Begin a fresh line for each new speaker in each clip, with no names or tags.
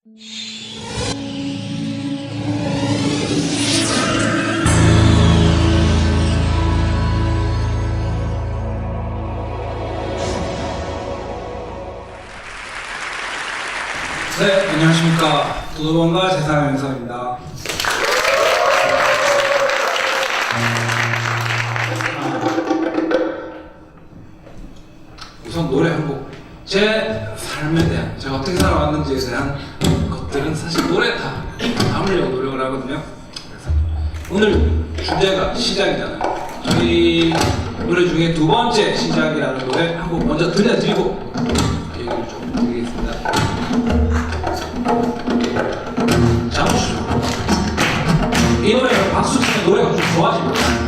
네, 안녕하십니까. 도도범과 재산의 윤서입니다. 우선 노래 한 곡. 제 삶에 대한, 제가 어떻게 살아왔는지에 대한 것들은 사실 노래에 다 담으려고 노력을 하거든요. 그래서 오늘 주제가 시작이잖아요. 저희 노래 중에 두 번째 시작이라는 노래 한 곡 먼저 들려드리고 얘기를 좀 드리겠습니다. 잠시만요. 이 노래는 박수 치면 노래가 좀 좋아집니다.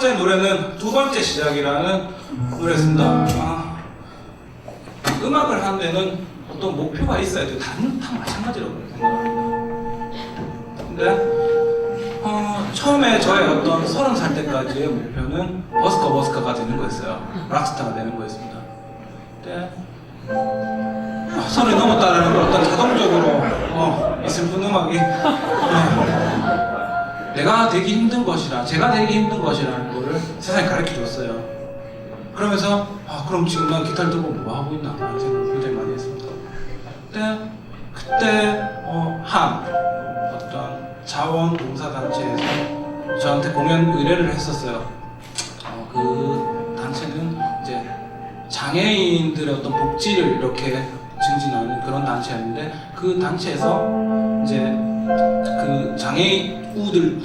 번째 노래는 두 번째 시작이라는 노래였습니다. 음악을 하는 데는 어떤 목표가 있어야 돼요. 다른 다 마찬가지라고 생각합니다. 근데 처음에 저의 어떤 30살 때까지의 목표는 버스커가 되는 거였어요. 락스타가 되는 거였습니다. 근데 선이 넘었다는 걸 어떤 자동적으로 슬픈 음악이 내가 되기 힘든 것이라, 제가 되기 힘든 것이라는 거를 세상에 가르쳐 줬어요. 그러면서 그럼 지금 난 기타를 들고 뭐 하고 있나 라는 생각을 굉장히 많이 했습니다. 그때 어떤 자원봉사단체에서 저한테 공연 의뢰를 했었어요. 그 단체는 이제 장애인들의 어떤 복지를 이렇게 증진하는 그런 단체였는데, 그 단체에서 이제 그 장애우들이라는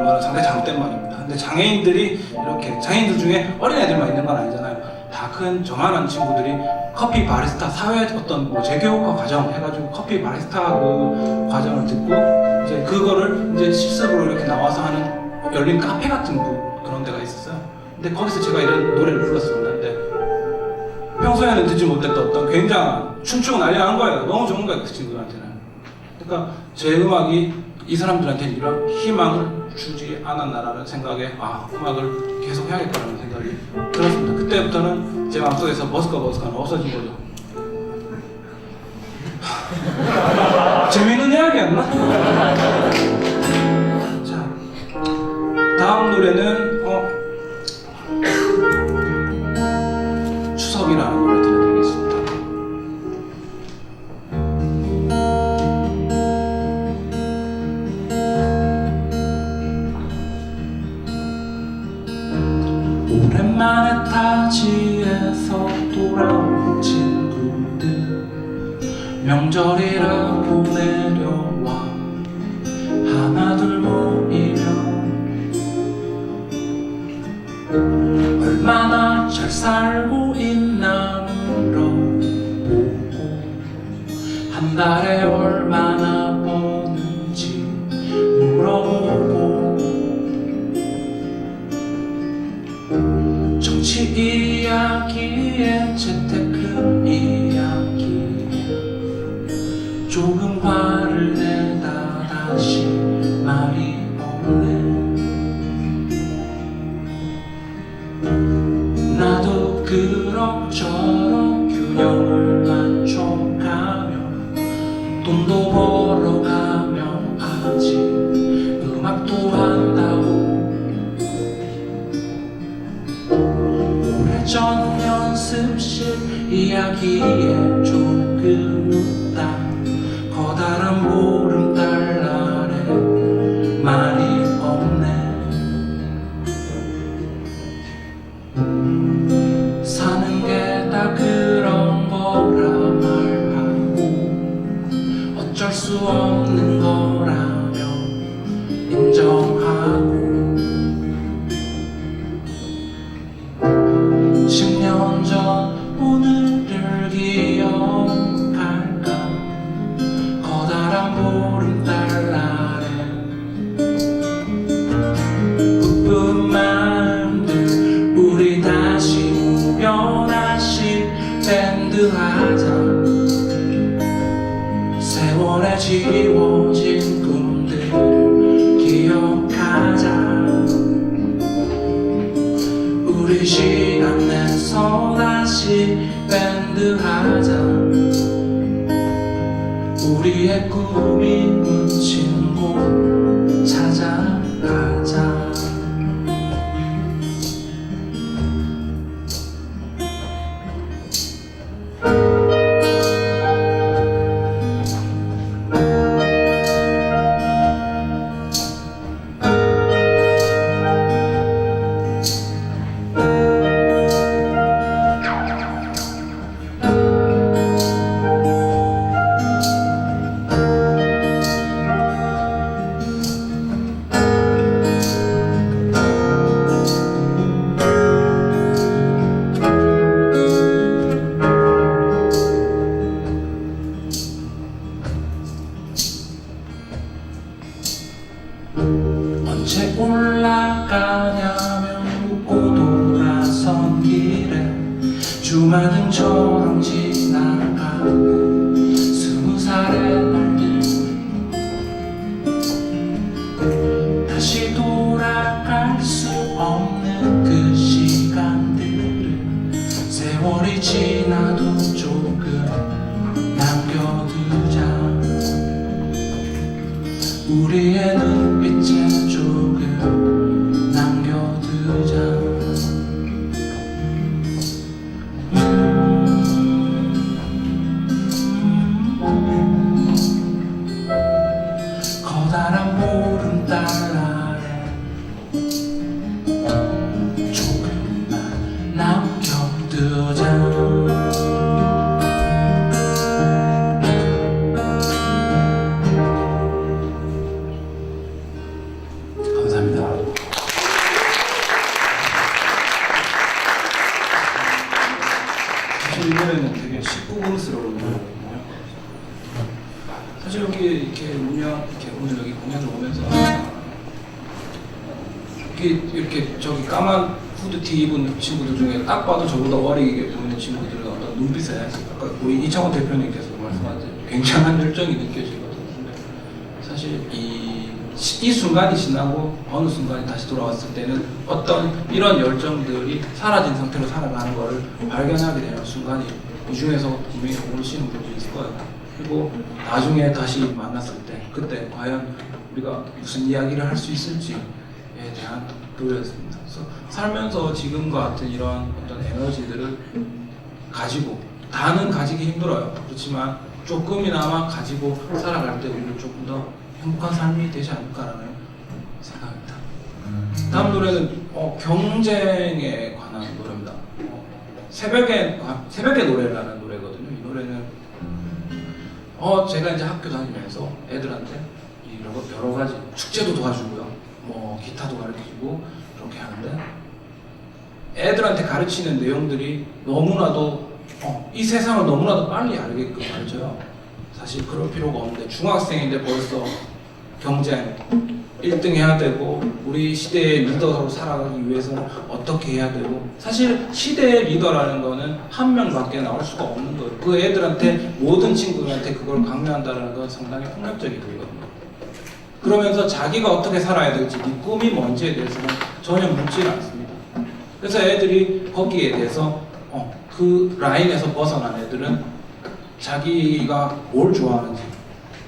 말은 상당히 잘못된 말입니다. 근데 장애인들이 이렇게, 장애인들 중에 어린애들만 있는 건 아니잖아요. 다 큰 저만한 친구들이 커피 바리스타 사회 어떤 뭐 재교육과 과정 해가지고 커피 바리스타 그 과정을 듣고 이제 그거를 이제 실습으로 이렇게 나와서 하는 열린 카페 같은 그런 데가 있었어요. 근데 거기서 제가 이런 노래를 불렀습니다. 근데 평소에는 듣지 못했던 어떤 굉장한 춤추고 난리 난 거예요. 너무 좋은 거예요, 그 친구들한테는. 그러니까 제 음악이 이 사람들한테는 이런 희망을 주지 않았나라는 생각에 음악을 계속 해야겠다는 생각이 들었습니다. 그때부터는 제 마음속에서 버스커는 없어진 거죠. 재밌는 이야기였나? 자, 다음 노래는 추석이라는 노래 들려드리겠습니다. 오랜만에 타지에서 돌아온 친구들, 명절이라 보내려와 하나둘 모이면 얼마나 잘 살고 있나 물어보고, 한 달에 얼마나 버는지 물어보고, 정치 이야기에 재테크 이야기에 조금 화를 내다 다시 말이 없네. 나도 그럭저럭 균형을 맞춰가며 돈도 벌어가며 아직 음악도 한다고. 오래전 연습실 이야기에 조금 웃다 커다란 보름달 아래 말이 없네. 사는 게 다 그런 거라 말하고, 어쩔 수 없는 거라며 인정하고, 10년 전 오늘을 기억할까, 커다란 보름달 아래 우픈 마음들 우리 다시 모여 다시 밴드 하자. 세월에 지워진 꿈들을 기억하자. 우리 시간 내서 다시 밴드 하자. 우리의 꿈이 묻힌 곳 찾아가자. 언제 올라가냐며 묻고 돌아선 길에 주마등처럼 지나가는 20살의 날들. 세월이 지나도 조금 남겨두자. 우리의 눈빛에 조금 남겨두자. 커다란 보름달 아래 조금만 남겨두자. 감사합니다. 사실 이 노래는 되게 19금스러운 노래거든요. 사실 여기 이렇게 오늘 여기 공연을 오면서 이렇게 저기 까만 후드티 입은 친구들 중에 딱 봐도 저보다 어리게 보이는 친구들의 어떤 눈빛에 아까 우리 이창원 대표님께서 말씀하신 굉장한 열정이 느껴지거든요. 근데 사실 이 순간이 지나고 어느 순간이 다시 돌아왔을 때는 어떤 이런 열정들이 사라진 상태로 살아가는 것을 발견하게 되는 순간이 이 중에서 분명히 오시는 분들이 있을 거예요. 그리고 나중에 다시 만났을 때 그때 과연 우리가 무슨 이야기를 할 수 있을지에 대한 노래였습니다. 그래서 살면서 지금과 같은 이런 어떤 에너지들을 가지고 다는 가지기 힘들어요. 그렇지만 조금이나마 가지고 살아갈 때 우리는 조금 더 행복한 삶이 되지 않을까라는 생각입니다. 다음 노래는 경쟁에 관한 노래입니다. 새벽의 노래라는 노래거든요. 이 노래는 제가 이제 학교 다니면서 애들한테 여러 가지 축제도 도와주고요, 뭐 기타도 가르치고 그렇게 하는데 애들한테 가르치는 내용들이 너무나도 이 세상을 너무나도 빨리 알게끔 가르쳐요. 사실 그럴 필요가 없는데 중학생인데 벌써 경쟁 1등 해야 되고 우리 시대의 리더로 살아가기 위해서는 어떻게 해야 되고, 사실 시대의 리더라는 거는 한 명밖에 나올 수가 없는 거예요. 그 애들한테 모든 친구들한테 그걸 강요한다는 건 상당히 폭력적인 거거든요. 그러면서 자기가 어떻게 살아야 될지, 네 꿈이 뭔지에 대해서는 전혀 묻지 않습니다. 그래서 애들이 거기에 대해서 그 라인에서 벗어난 애들은 자기가 뭘 좋아하는지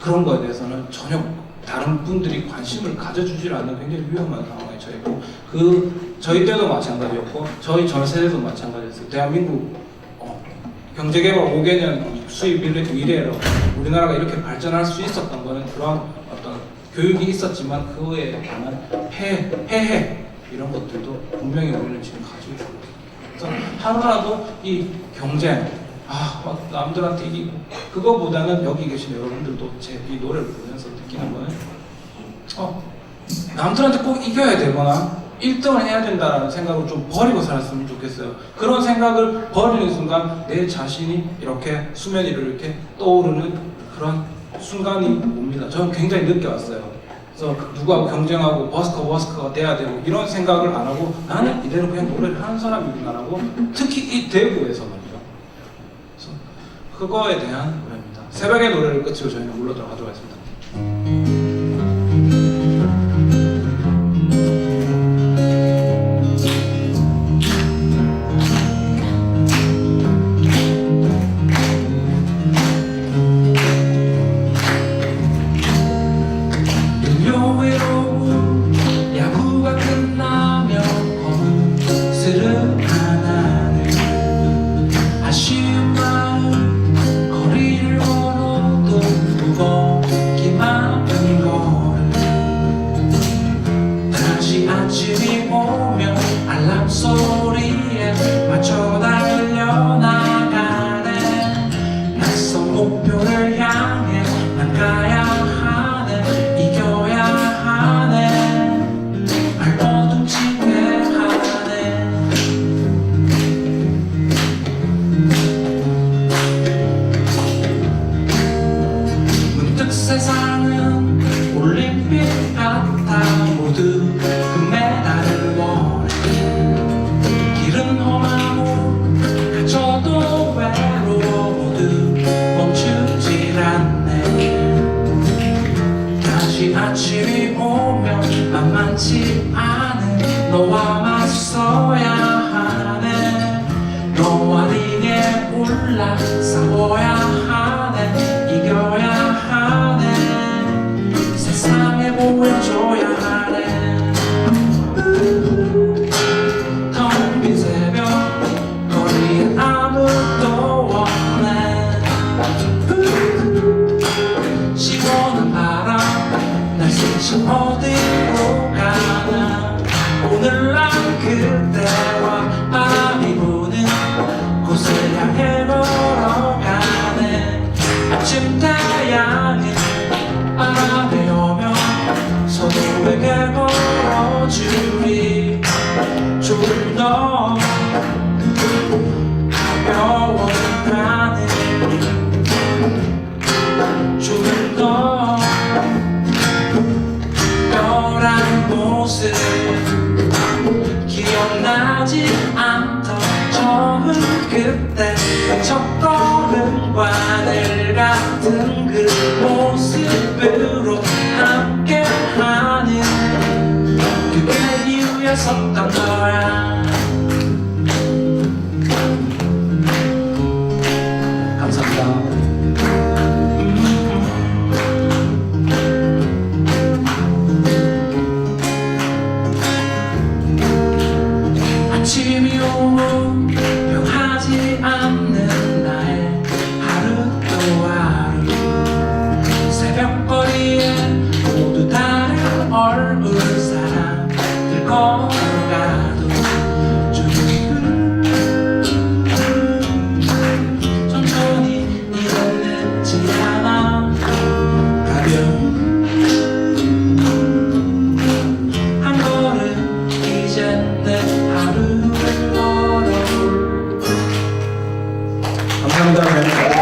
그런 거에 대해서는 전혀 다른 분들이 관심을 가져주질 않는 굉장히 위험한 상황에 처했고, 저희 때도 마찬가지였고 저희 전 세대도 마찬가지였어요. 대한민국 경제개발 5개년 수입 미래로 우리나라가 이렇게 발전할 수 있었던 거는 그런 어떤 교육이 있었지만 그에 관한 폐해 이런 것들도 분명히 우리는 지금 가지고 있어요. 그래서 하루라도 이 경쟁, 남들한테 이기고, 그거보다는 여기 계신 여러분들도 제 이 노래를 보면서 느끼는 거는 남들한테 꼭 이겨야 되거나 1등을 해야 된다라는 생각을 좀 버리고 살았으면 좋겠어요. 그런 생각을 버리는 순간 내 자신이 이렇게 수면 위로 이렇게 떠오르는 그런 순간이 옵니다. 저는 굉장히 늦게 왔어요. 그래서 누구하고 경쟁하고 버스커가 돼야 되고 이런 생각을 안 하고 나는 이대로 그냥 노래를 하는 사람이구나라고, 특히 이 대구에서 말이죠. 그래서 그거에 대한 노래입니다. 새벽의 노래를 끝으로 저희는 물러들어가도록 하겠습니다. 아침이 오면 알람 소리에 맞춰 달려나가네. 낯선 목표를 향해 난 가야 하네. 이겨야 하네. 발버둥치게 하네. 문득 세상은 올림픽 같아. 모두 금메달을 원해. 길은 험하고 갇혀도 외로워. 모두 멈추질 않네. 다시 아침이 오면 만만치 않은 너와 맞서야 하네. 너와 네게 싸워야 하네 이겨야 하네 세상에 보여줘야 하네 텅 빈 새벽 거리에 아무도 없네 시원한 바람 날 스쳐 어디로 가나 오늘 난 그대와 바람이 부는 곳을 향해 걸어가네 아침 태양은 바람에 오며 서로에게 걸어주리 좀 더 가벼워진 하늘 좀 더 특별한 모습 기억나지 않던 처음 그때 첫걸음과 늘 같은 그 모습으로 함께하는 그게 이유였었던 거야 감사합니다 아침이 오고 변하지 않는 나의 하루 또 하루 새벽거리에 모두 다른 얼굴 사람들 걸어가도 천천히 이젠 늦지 않아 가벼운 한 걸음 이젠 내 하루를 걸어 감사합니다.